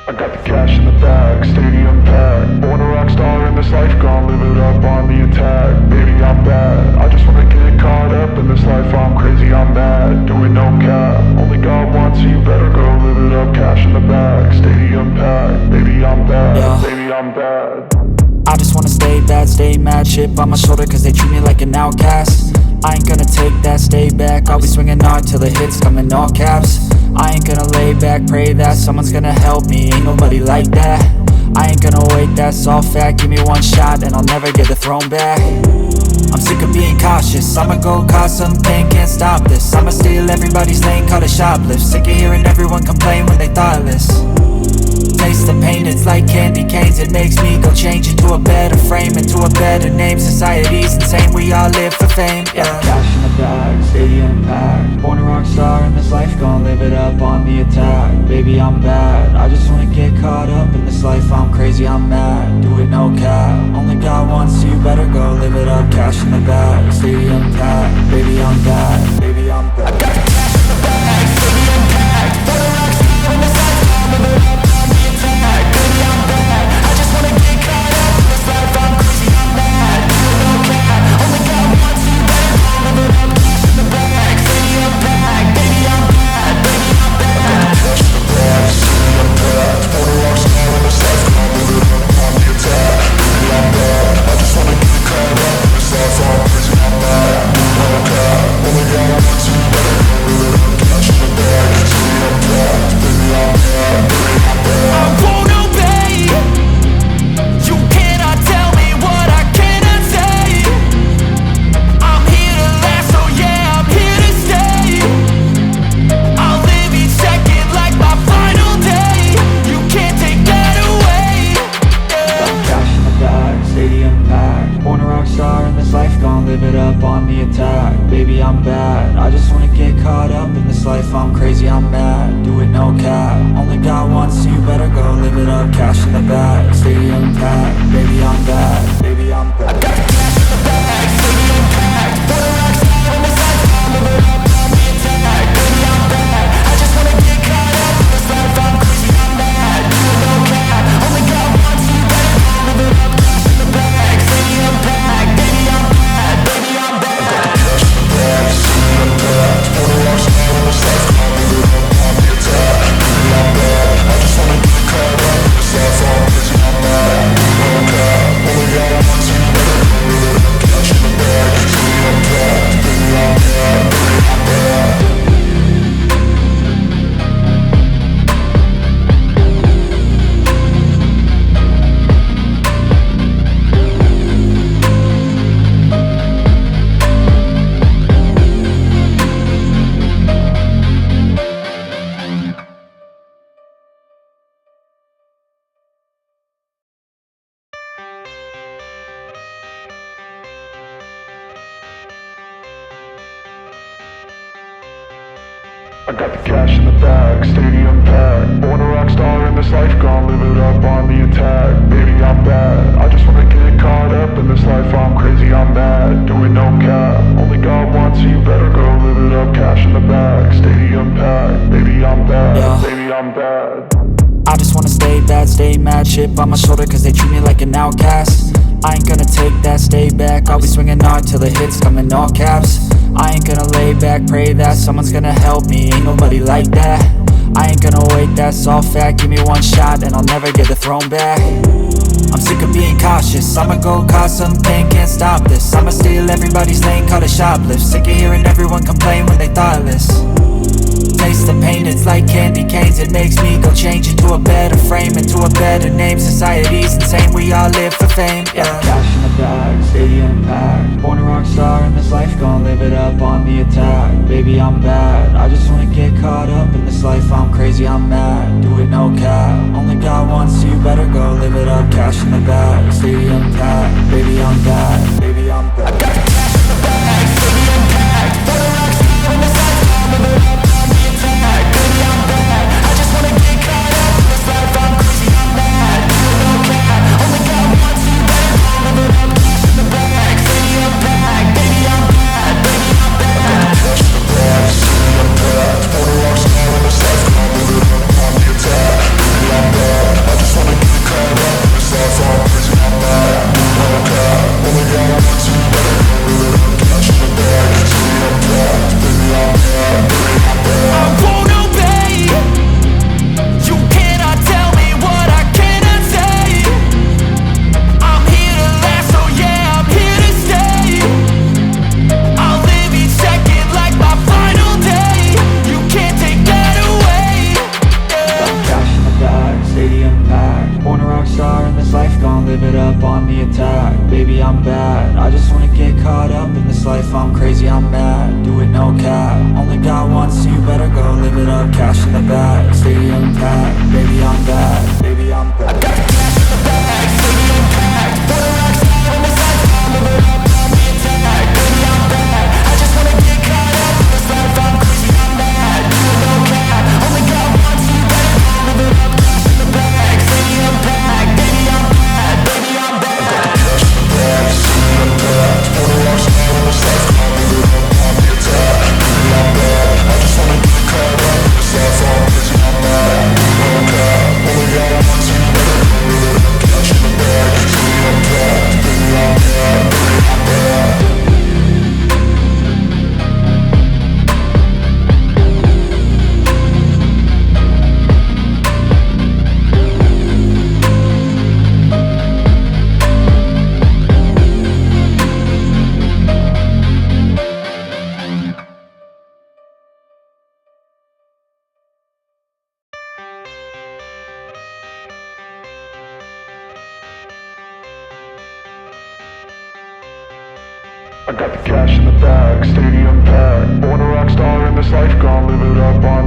I got the cash in the bag, stadium packed. Born a rock star in this life, gon' live it up on the attack. Baby, I'm bad, I just wanna get caught up in this life. I'm crazy, I'm mad, doing no cap. Only God wants you, better go live it up. Cash in the bag, stadium packed. Baby, I'm bad, Yeah. baby, I'm bad. I just wanna stay bad, stay mad. Chip on my shoulder cause they treat me like an outcast. I ain't gonna take that, stay back. I'll be swinging hard till the hits come in all caps. I ain't gonna lay back, pray that someone's gonna help me. Ain't nobody like that. I ain't gonna wait, that's all fact. Give me one shot and I'll never get the throne back. I'm sick of being cautious, I'ma go cause some pain, can't stop this. I'ma steal everybody's lane, call it shoplift. Sick of hearing everyone complain when they thoughtless. Taste the pain, it's like candy canes. It makes me go change into a better frame, into a better name. Society's insane, we all live for fame, yeah. Cash in the bag, stadium packed. Born a rock star in this life, gon' live it up on the attack. Baby, I'm bad, I just wanna get caught up in this life. I'm crazy, I'm mad, do it no cap. Only God wants you, better go live it up. Cash in the bag, stadium packed. Baby, I'm bad, baby, I'm bad. I got the cash in the bag, stadium packed. Born a rock star in this life, gon' live it up on the attack. Baby, I'm bad, I just wanna get caught up in this life. I'm crazy, I'm mad, do it no cap. Only God wants you, better go live it up. Cash in the bag, stadium packed. Baby, I'm bad, baby, I'm bad. Cash in the bag, stadium packed. Born a rock star in this life, gon' live it up on the attack. Baby, I'm bad, I just wanna get caught up in this life. I'm crazy, I'm mad, do it no cap. Only God wants you, better go live it up. Cash in the bag, stadium packed. Baby, I'm bad, baby, I'm bad. I won't obey. You cannot tell me what I cannot say. I'm here to last, so yeah, I'm here to stay. I'll live each second like my final day. You can't take that away, yeah. Cash in the bag, stadium packed. Born a rock star in this life, gon' live it up on the attack. Baby, I'm bad, I just wanna get caught up in this life. I'm crazy, I'm mad, do it no cap. Only God wants you, better go live it up. Cash in the bag, stadium packed. Baby, I'm bad, baby, I'm bad. I got the cash in the bag, stadium packed. Born a rock star in this life, gon' live it up on the attack. Baby, I'm bad, I just wanna get caught up in this life. I'm crazy, I'm mad, do it no cap. Only God wants you, better go live it up. Cash in the bag, stadium packed. Baby, I'm bad, baby, I'm bad. Cash in the bag, stadium packed. Born a rock star in this life, gon' live it up on the attack. Baby, I'm bad, I just wanna get caught up in this life. I'm crazy, I'm mad, do it no cap. Only God wants you, better go live it up. Cash in the bag, stadium packed. Baby, I'm bad, baby, I'm bad. I got the cash in the bag, stadium packed. Born a rock star in this life, gon' live it up on the attack. Baby, I'm bad, I just wanna get caught up in this life. I'm crazy, I'm mad, do it no cap. Only God wants you, better go live it up. Cash in the bag, stadium packed. Baby, I'm bad, Yeah. baby, I'm bad. I just wanna stay bad, stay mad. Chip on my shoulder cause they treat me like an outcast. I ain't gonna take that, stay back. I'll be swinging hard till the hits come in all caps. I ain't gonna lay back, pray that someone's gonna help me. Ain't nobody like that. I ain't gonna wait, that's all fact. Give me one shot and I'll never get the throne back. I'm sick of being cautious, I'ma go cause some pain, can't stop this. I'ma steal everybody's lane, call it shoplift. Sick of hearing everyone complain when they thoughtless. Taste the pain, it's like candy canes. It makes me go change into a better frame, into a better name. Society's insane, we all live for fame, yeah. Cash in the bag, stadium packed. Born a rock star in this life, gon' live it up on the attack. Baby, I'm bad, I just wanna get caught up in this life. I'm crazy, I'm mad, do it no cap. Only God wants you, better go live it up. Cash in the bag, stadium packed. Baby, I'm bad, baby, I'm bad. I got the cash in the bag, stadium packed. Born a rock star in this life, gon' live it up on the attack. Baby, I'm bad, I just wanna get caught up in this life. I'm crazy, I'm mad, do it no cap. Only God wants you, better go live it up. Cash in the bag, stadium packed. Baby, I'm bad, baby, I'm bad. Cash in the bag, stadium packed. Born a rock star in this life, gon' live it up on the attack. Baby, I'm bad. this life, I'm crazy, I'm mad. Do it no cap, only got one, so you better go live it up. Cash in the bag, stadium packed. Baby, I'm bad, baby, I'm bad. I got the cash in the bag, stadium packed. Born a rock star in this life, I'm living up on the attack. Baby, I'm bad, I just wanna get caught up in this life, I'm crazy, I'm mad. Do it no cap, only got one, so you better go live it up. Cash in the bag, stadium packed. Baby, I'm bad, baby, I'm bad. I got the cash in the bag, stadium packed. Born a rock star in this life, I'm living up on the attack. Baby, I'm bad, I just wanna get caught up in this life, I'm crazy, I'm mad. Do it no cap, only got one, so you better go live it up. Cash in the bag, stadium packed. Baby, I'm bad, baby, I'm bad. I got the cash in the bag, stadium packed. Born a rock star in this life, gonna live it up on